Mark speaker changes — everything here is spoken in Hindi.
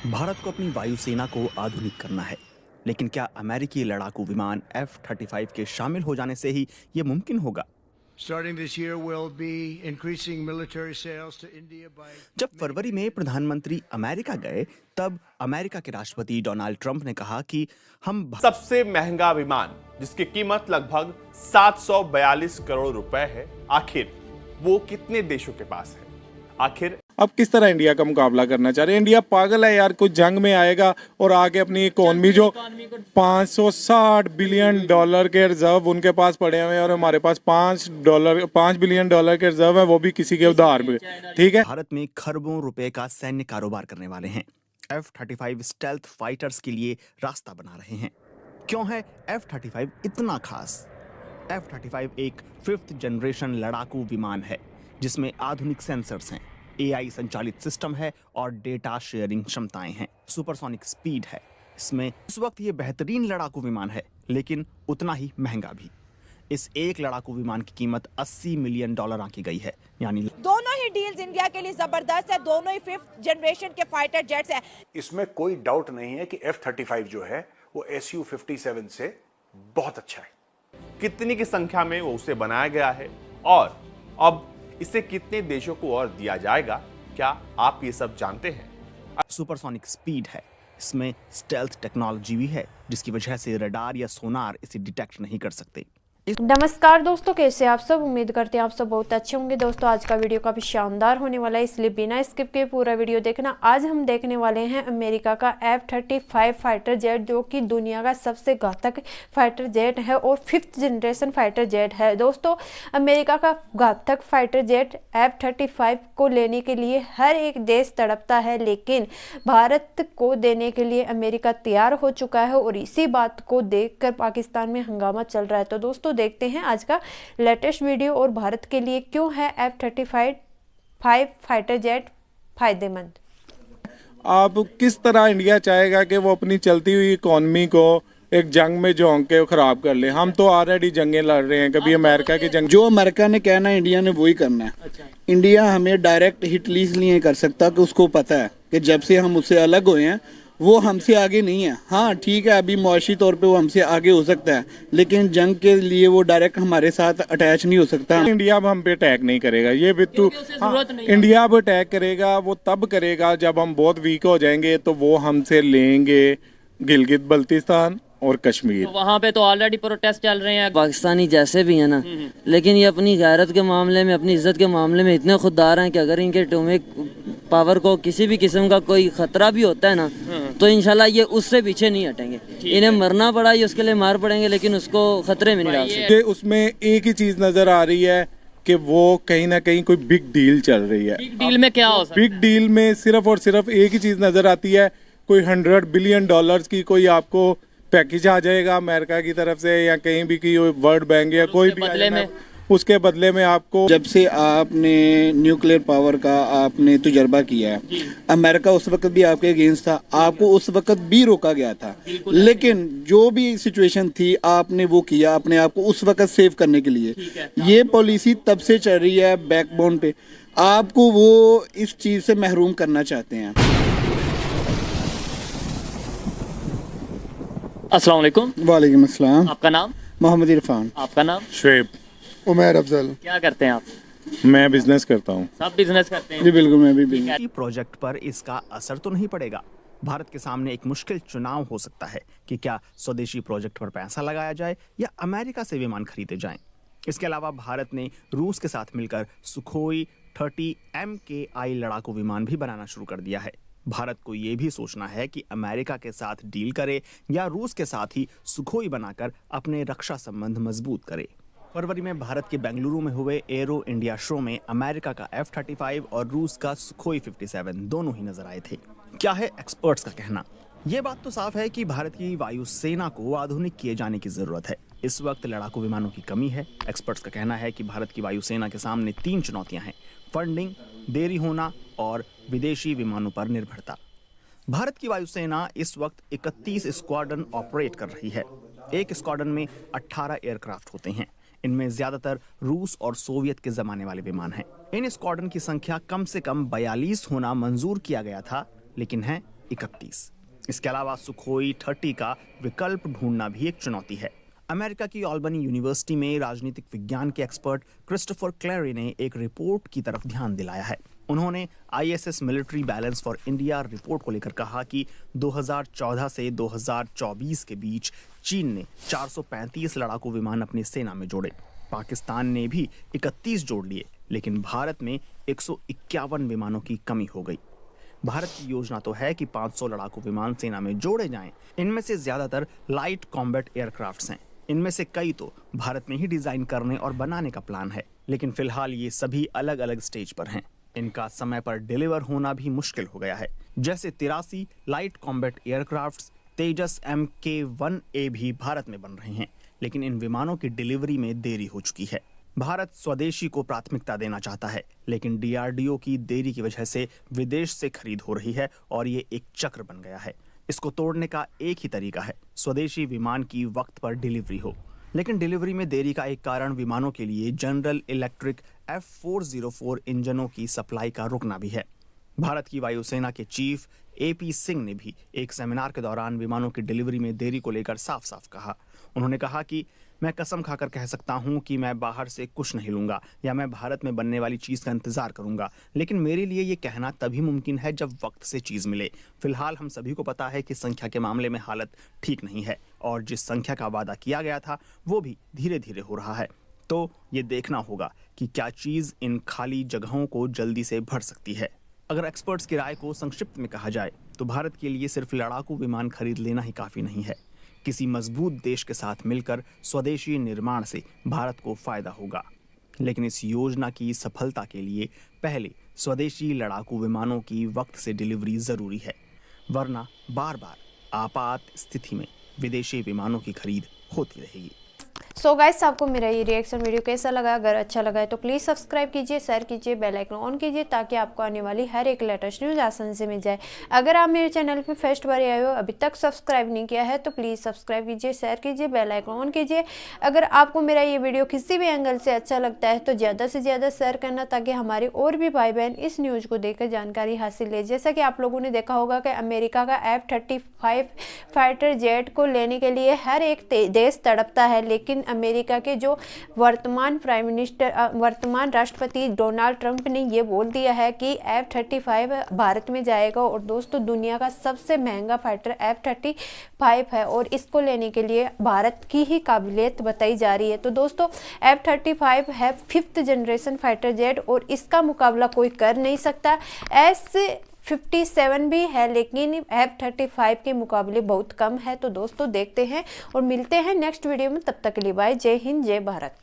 Speaker 1: भारत को अपनी वायुसेना को आधुनिक करना है, लेकिन क्या अमेरिकी लड़ाकू विमान F-35 के शामिल हो जाने से ही ये मुमकिन होगा? जब फरवरी में प्रधानमंत्री अमेरिका गए, तब अमेरिका के राष्ट्रपति डोनाल्ड ट्रंप ने कहा कि हम
Speaker 2: सबसे महंगा विमान जिसकी कीमत लगभग 742 करोड़ रुपए है, आखिर वो कितने देशों के पास है? आखिर
Speaker 3: अब किस तरह इंडिया का मुकाबला करना चाह रहे हैं? इंडिया पागल है यार, कोई जंग में आएगा और आगे अपनी इकोनॉमी जो 560 बिलियन डॉलर के रिजर्व उनके पास पड़े हुए हैं और हमारे पास 5 बिलियन डॉलर के रिजर्व है, वो भी किसी के उधार पे। ठीक है,
Speaker 1: भारत में खरबों रुपए का सैन्य कारोबार करने वाले हैं। F-35 स्टेल्थ फाइटर्स के लिए रास्ता बना रहे हैं। क्यों है F-35 इतना खास? F-35 एक 5th जनरेशन लड़ाकू विमान है जिसमें आधुनिक सेंसर्स हैं, AI संचालित सिस्टम है और डेटा शेयरिंग क्षमताएं हैं। सुपरसोनिक स्पीड है। इसमें इस वक्त ये बेहतरीन लड़ाकू विमान है, लेकिन उतना ही महंगा भी। इस एक लड़ाकू विमान की कीमत $80 मिलियन आंकी गई है। यानी
Speaker 4: दोनों ही डील्स इंडिया के लिए जबरदस्त है। दोनों ही 5th जनरेशन के फाइटर जेट्स हैं।
Speaker 5: इसमें कोई डाउट नहीं है कि F-35 जो है वो Su-57 से बहुत अच्छा है।
Speaker 2: कितनी की संख्या में वो उसे बनाया गया है और अब इसे कितने देशों को और दिया जाएगा, क्या आप ये सब जानते हैं?
Speaker 1: सुपरसोनिक स्पीड है। इसमें स्टेल्थ टेक्नोलॉजी भी है, जिसकी वजह से रडार या सोनार इसे डिटेक्ट नहीं कर सकते।
Speaker 6: नमस्कार दोस्तों, कैसे आप सब? उम्मीद करते हैं आप सब बहुत अच्छे होंगे। दोस्तों आज का वीडियो काफ़ी शानदार होने वाला है, इसलिए बिना स्किप के पूरा वीडियो देखना। आज हम देखने वाले हैं अमेरिका का F-35 फाइटर जेट, जो कि दुनिया का सबसे घातक फाइटर जेट है और 5th जनरेशन फाइटर जेट है। दोस्तों अमेरिका का घातक फाइटर जेट F-35 को लेने के लिए हर एक देश तड़पता है, लेकिन भारत को देने के लिए अमेरिका तैयार हो चुका है और इसी बात को देखकर पाकिस्तान में हंगामा चल रहा है। तो दोस्तों देखते हैं आज का लेटेस्ट वीडियो और भारत के लिए क्यों है F-35 फाइटर जेट फायदेमंद।
Speaker 3: आप किस तरह इंडिया चाहेगा कि वो अपनी चलती हुई इकोनॉमी को एक जंग में झोंक के खराब कर ले? हम तो ऑलरेडी जंगें लड़ रहे हैं, कभी अमेरिका की जंग।
Speaker 7: जो अमेरिका ने कहना है इंडिया ने वही करना है। इंडिया हमें डायरेक्ट हिट इसलिए कर सकता कि उसको पता है कि जब से हम उससे अलग हुए हैं वो हमसे आगे नहीं है। हाँ ठीक है, अभी मुआशी तौर पे वो हमसे आगे हो सकता है, लेकिन जंग के लिए वो डायरेक्ट हमारे साथ अटैच नहीं हो सकता।
Speaker 3: इंडिया अब हम पे अटैक नहीं करेगा, ये बिट्टू। इंडिया अब अटैक करेगा वो तब करेगा जब हम बहुत वीक हो जाएंगे, तो वो हमसे लेंगे गिलगित बल्तिस्तान और कश्मीर।
Speaker 8: तो वहाँ पे तो ऑलरेडी प्रोटेस्ट चल रहे हैं। पाकिस्तानी जैसे भी है ना, लेकिन ये अपनी गैरत के मामले में, अपनी इज्जत के मामले में इतने खुददार हैं कि अगर इनके एटॉमिक पावर को किसी भी किस्म का कोई खतरा भी होता है ना, तो इंशाल्लाह ये उससे पीछे नहीं हटेंगे। इन्हें मरना पड़ा ये उसके लिए मार पड़ेंगे, लेकिन उसको खतरे में नहीं डाल सकते।
Speaker 3: उसमें एक ही चीज नजर आ रही है कि वो कहीं ना कहीं कोई बिग डील चल रही है।
Speaker 8: बिग डील में क्या हो सकता है?
Speaker 3: बिग डील में सिर्फ और सिर्फ एक ही चीज नजर आती है, कोई $100 बिलियन की कोई आपको पैकेज आ जाएगा अमेरिका की तरफ से, या कहीं भी की वर्ल्ड बैंक या कोई भी
Speaker 8: बदले में,
Speaker 3: उसके बदले में आपको।
Speaker 7: जब से आपने न्यूक्लियर पावर का आपने तजुर्बा किया है, अमेरिका उस वक्त भी आपके अगेंस्ट था, आपको उस वक्त भी रोका गया था, लेकिन जो भी सिचुएशन थी आपने वो किया अपने आप को उस वक्त सेव करने के लिए। ये पॉलिसी तब से चल रही है बैकबोन पे। आपको वो इस चीज से महरूम करना चाहते हैं।
Speaker 8: अस्सलाम वालेकुम।
Speaker 7: वालेकुम अस्सलाम।
Speaker 8: आपका नाम?
Speaker 7: मोहम्मद इरफान।
Speaker 8: आपका नाम?
Speaker 3: शुएब।
Speaker 9: उमर अफजल।
Speaker 8: क्या करते हैं आप?
Speaker 3: मैं बिजनेस करता हूँ।
Speaker 8: सब बिजनेस करते हैं?
Speaker 7: जी बिल्कुल, मैं भी बिजनेस।
Speaker 1: प्रोजेक्ट पर इसका असर तो नहीं पड़ेगा। भारत के सामने एक मुश्किल चुनाव हो सकता है कि क्या स्वदेशी प्रोजेक्ट पर पैसा लगाया जाए या अमेरिका से विमान खरीदे जाएं। इसके अलावा भारत ने रूस के साथ मिलकर सुखोई 30 MKI लड़ाकू विमान भी बनाना शुरू कर दिया है। भारत को यह भी सोचना है कि अमेरिका के साथ डील करे या रूस के साथ ही सुखोई बनाकर अपने रक्षा संबंध मजबूत करे। फरवरी में भारत के बेंगलुरु में हुए एरो इंडिया शो में अमेरिका का F-35 और रूस का सुखोई 57 दोनों ही नजर आए थे। क्या है एक्सपर्ट्स का कहना? ये बात तो साफ है कि भारत की वायुसेना को आधुनिक किए जाने की जरूरत है। इस वक्त लड़ाकू विमानों की कमी है। एक्सपर्ट्स का कहना है कि भारत की वायुसेना के सामने 3 चुनौतियां हैं: फंडिंग, देरी होना और विदेशी विमानों पर निर्भरता। भारत की वायुसेना इस वक्त 31 स्क्वाड्रन ऑपरेट कर रही है। एक स्क्वाड्रन में 18 एयरक्राफ्ट होते हैं। इनमें ज्यादातर रूस और सोवियत के जमाने वाले विमान हैं। इन स्क्वाड्रन की संख्या कम से कम 42 होना मंजूर किया गया था, लेकिन है 31। इसके अलावा सुखोई 30 का विकल्प ढूंढना भी एक चुनौती है। अमेरिका की ऑल्बनी यूनिवर्सिटी में राजनीतिक विज्ञान के एक्सपर्ट क्रिस्टोफर क्लेरी ने एक रिपोर्ट की तरफ ध्यान दिलाया है। उन्होंने ISS military balance for India report को लेकर कहा कि 2014 से 2024 के बीच चीन ने 435 लड़ाकू विमान अपनी सेना में जोड़े। पाकिस्तान ने भी 31 जोड़ लिए, लेकिन भारत में 151 विमानों की कमी हो गई। भारत की योजना तो है कि 500 लड़ाकू विमान सेना में जोड़े जाएं। इनमें से ज्यादातर लाइट कॉम्बैट एयरक्राफ्ट्स हैं। इनमें से कई तो भारत में ही डिजाइन करने और बनाने का प्लान है, लेकिन फिलहाल ये सभी अलग अलग स्टेज पर हैं। इनका समय पर डिलीवर होना भी मुश्किल हो गया है। जैसे 83 लाइट कॉम्बैट एयरक्राफ्ट्स तेजस MK-1A भी भारत में बन रहे हैं, लेकिन इन विमानों की डिलीवरी में देरी हो चुकी है। भारत स्वदेशी को प्राथमिकता देना चाहता है, लेकिन DRDO की देरी की वजह से विदेश से खरीद हो रही है और ये एक चक्र बन गया है। इसको तोड़ने का एक ही तरीका है, स्वदेशी विमान की वक्त पर डिलीवरी हो। लेकिन डिलीवरी में देरी का एक कारण विमानों के लिए जनरल इलेक्ट्रिक F404 इंजनों की सप्लाई का रुकना भी है। भारत की वायुसेना के चीफ AP सिंह ने भी एक सेमिनार के दौरान विमानों की डिलीवरी में देरी को लेकर साफ साफ कहा। उन्होंने कहा कि मैं कसम खाकर कह सकता हूं कि मैं बाहर से कुछ नहीं लूंगा या मैं भारत में बनने वाली चीज का इंतजार करूंगा, लेकिन मेरे लिए ये कहना तभी मुमकिन है जब वक्त से चीज मिले। फिलहाल हम सभी को पता है कि संख्या के मामले में हालत ठीक नहीं है और जिस संख्या का वादा किया गया था वो भी धीरे धीरे हो रहा है। तो ये देखना होगा कि क्या चीज इन खाली जगहों को जल्दी से भर सकती है। अगर एक्सपर्ट्स की राय को संक्षिप्त में कहा जाए तो भारत के लिए सिर्फ लड़ाकू विमान खरीद लेना ही काफी नहीं है। किसी मजबूत देश के साथ मिलकर स्वदेशी निर्माण से भारत को फायदा होगा, लेकिन इस योजना की सफलता के लिए पहले स्वदेशी लड़ाकू विमानों की वक्त से डिलीवरी जरूरी है, वरना बार बार आपात स्थिति में विदेशी विमानों की खरीद होती रहेगी।
Speaker 6: सो गाइस, आपको मेरा ये रिएक्शन वीडियो कैसा लगा? अगर अच्छा लगा है तो प्लीज़ सब्सक्राइब कीजिए, शेयर कीजिए, बेल आइकन ऑन कीजिए ताकि आपको आने वाली हर एक लेटेस्ट न्यूज़ आसानी से मिल जाए। अगर आप मेरे चैनल पे फर्स्ट बार आए हो, अभी तक सब्सक्राइब नहीं किया है तो प्लीज़ सब्सक्राइब कीजिए, शेयर कीजिए, बेल आइकन ऑन कीजिए। अगर आपको मेरा ये वीडियो किसी भी एंगल से अच्छा लगता है तो ज़्यादा से ज़्यादा शेयर करना ताकि हमारे और भी भाई बहन इस न्यूज़ को देखकर जानकारी हासिल ले। जैसा कि आप लोगों ने देखा होगा कि अमेरिका का F-35 फाइटर जेट को लेने के लिए हर एक देश तड़पता है, लेकिन अमेरिका के जो वर्तमान राष्ट्रपति डोनाल्ड ट्रंप ने ये बोल दिया है कि F-35 भारत में जाएगा। और दोस्तों, दुनिया का सबसे महंगा फाइटर F-35 है और इसको लेने के लिए भारत की ही काबिलियत बताई जा रही है। तो दोस्तों, F-35 है 5th जनरेशन फाइटर जेट और इसका मुकाबला कोई कर नहीं सकता। S-57 भी है, लेकिन F-35 के मुकाबले बहुत कम है। तो दोस्तों, देखते हैं और मिलते हैं नेक्स्ट वीडियो में। तब तक के लिए बाय। जय हिंद, जय भारत।